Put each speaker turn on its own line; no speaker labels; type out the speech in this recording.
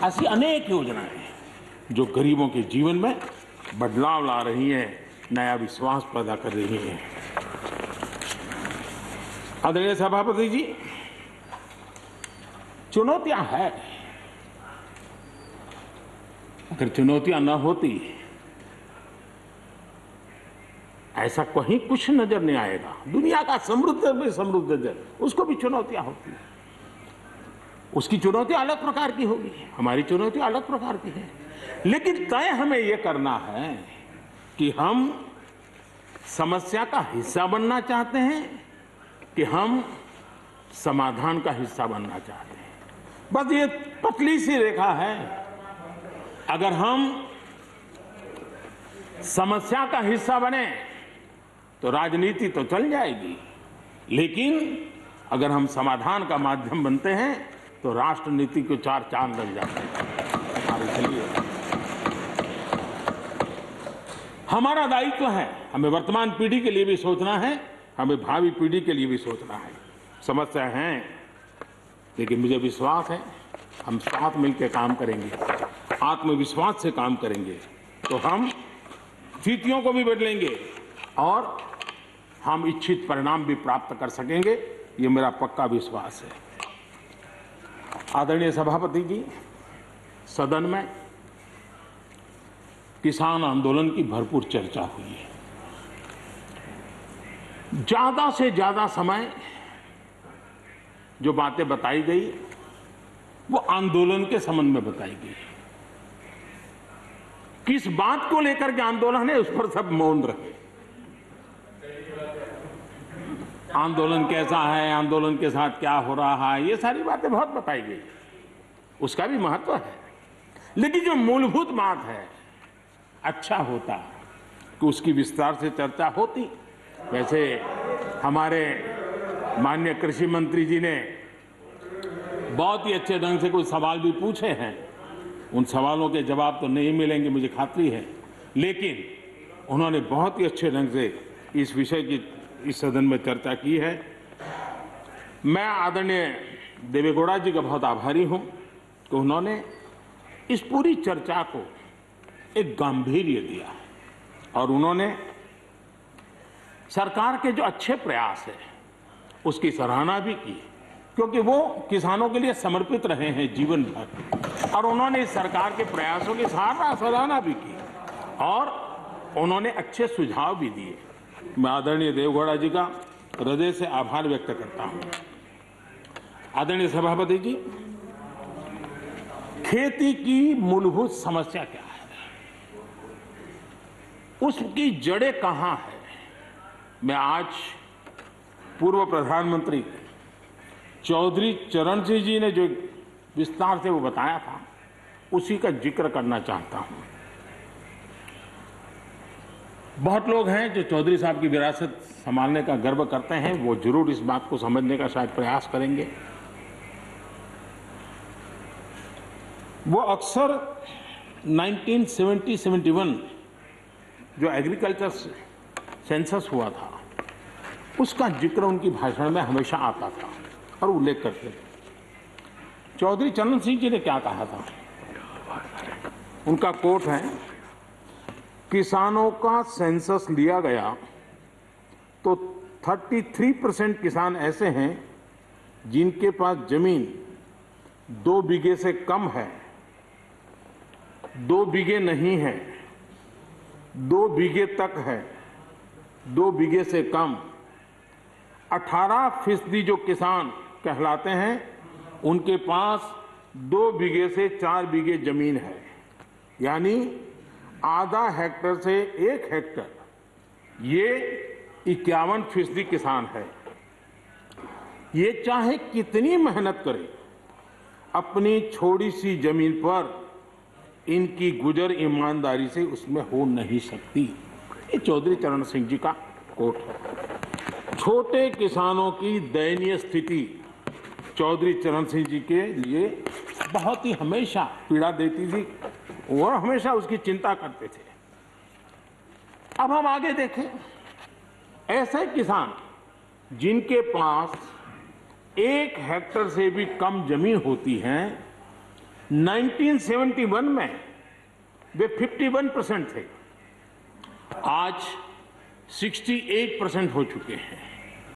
ऐसी अनेक योजनाएं जो गरीबों के जीवन में बदलाव ला रही हैं, नया विश्वास पैदा कर रही हैं। आदरणीय सभापति जी, चुनौतियां हैं। अगर चुनौतियां न होती, ऐसा कहीं कुछ नजर नहीं आएगा। दुनिया का समृद्ध में समृद्ध देश, उसको भी चुनौतियां होती हैं। उसकी चुनौती अलग प्रकार की होगी, हमारी चुनौती अलग प्रकार की है। लेकिन तय हमें यह करना है कि हम समस्या का हिस्सा बनना चाहते हैं कि हम समाधान का हिस्सा बनना चाहते हैं। बस ये पतली सी रेखा है। अगर हम समस्या का हिस्सा बने तो राजनीति तो चल जाएगी, लेकिन अगर हम समाधान का माध्यम बनते हैं तो राष्ट्रनीति को चार चांद लग जाते हैं। इसलिए हमारा दायित्व है, हमें वर्तमान पीढ़ी के लिए भी सोचना है, हमें भावी पीढ़ी के लिए भी सोचना है। समस्या है, लेकिन मुझे विश्वास है हम साथ मिलकर काम करेंगे, आत्मविश्वास से काम करेंगे तो हम स्थितियों को भी बदलेंगे और हम इच्छित परिणाम भी प्राप्त कर सकेंगे। ये मेरा पक्का विश्वास है। आदरणीय सभापति जी, सदन में किसान आंदोलन की भरपूर चर्चा हुई है। ज्यादा से ज्यादा समय जो बातें बताई गई वो आंदोलन के संबंध में बताई गई। किस बात को लेकर के आंदोलन है उस पर सब मौन रहे। आंदोलन कैसा है, आंदोलन के साथ क्या हो रहा है, ये सारी बातें बहुत बताई गई, उसका भी महत्व है। लेकिन जो मूलभूत बात है, अच्छा होता कि उसकी विस्तार से चर्चा होती। वैसे हमारे माननीय कृषि मंत्री जी ने बहुत ही अच्छे ढंग से कुछ सवाल भी पूछे हैं। उन सवालों के जवाब तो नहीं मिलेंगे, मुझे खातरी है, लेकिन उन्होंने बहुत ही अच्छे ढंग से इस विषय की इस सदन में चर्चा की है। मैं आदरणीय देवेगौड़ा जी का बहुत आभारी हूं कि उन्होंने इस पूरी चर्चा को एक गांधीर्य दिया और उन्होंने सरकार के जो अच्छे प्रयास है उसकी सराहना भी की, क्योंकि वो किसानों के लिए समर्पित रहे हैं जीवन भर, और उन्होंने इस सरकार के प्रयासों की सराहना भी की और उन्होंने अच्छे सुझाव भी दिए। मैं आदरणीय देवेगौड़ा जी का हृदय से आभार व्यक्त करता हूं। आदरणीय सभापति जी, खेती की मूलभूत समस्या क्या है, उसकी जड़ें कहां है, मैं आज पूर्व प्रधानमंत्री चौधरी चरण सिंह जी ने जो विस्तार से वो बताया था उसी का जिक्र करना चाहता हूं। बहुत लोग हैं जो चौधरी साहब की विरासत संभालने का गर्व करते हैं, वो जरूर इस बात को समझने का शायद प्रयास करेंगे। वो अक्सर 1970-71 जो एग्रीकल्चर सेंसस हुआ था उसका जिक्र उनकी भाषण में हमेशा आता था और उल्लेख करते थे। चौधरी चरण सिंह जी ने क्या कहा था, उनका कोट है, किसानों का सेंसस लिया गया तो 33% किसान ऐसे हैं जिनके पास जमीन 2 बीघे से कम है, 2 बीघे नहीं है, 2 बीघे तक है, 2 बीघे से कम। 18% जो किसान कहलाते हैं उनके पास 2 बीघे से 4 बीघे जमीन है, यानी आधा हेक्टर से 1 हेक्टर, ये 51% किसान है। ये चाहे कितनी मेहनत करे, अपनी छोटी सी जमीन पर इनकी गुजर ईमानदारी से उसमें हो नहीं सकती। ये चौधरी चरण सिंह जी का कोट है। छोटे किसानों की दयनीय स्थिति चौधरी चरण सिंह जी के लिए बहुत ही हमेशा पीड़ा देती थी, वो हमेशा उसकी चिंता करते थे। अब हम आगे देखें, ऐसे किसान जिनके पास 1 हेक्टर से भी कम जमीन होती है 1971 में वे 51% थे, आज 68% हो चुके हैं।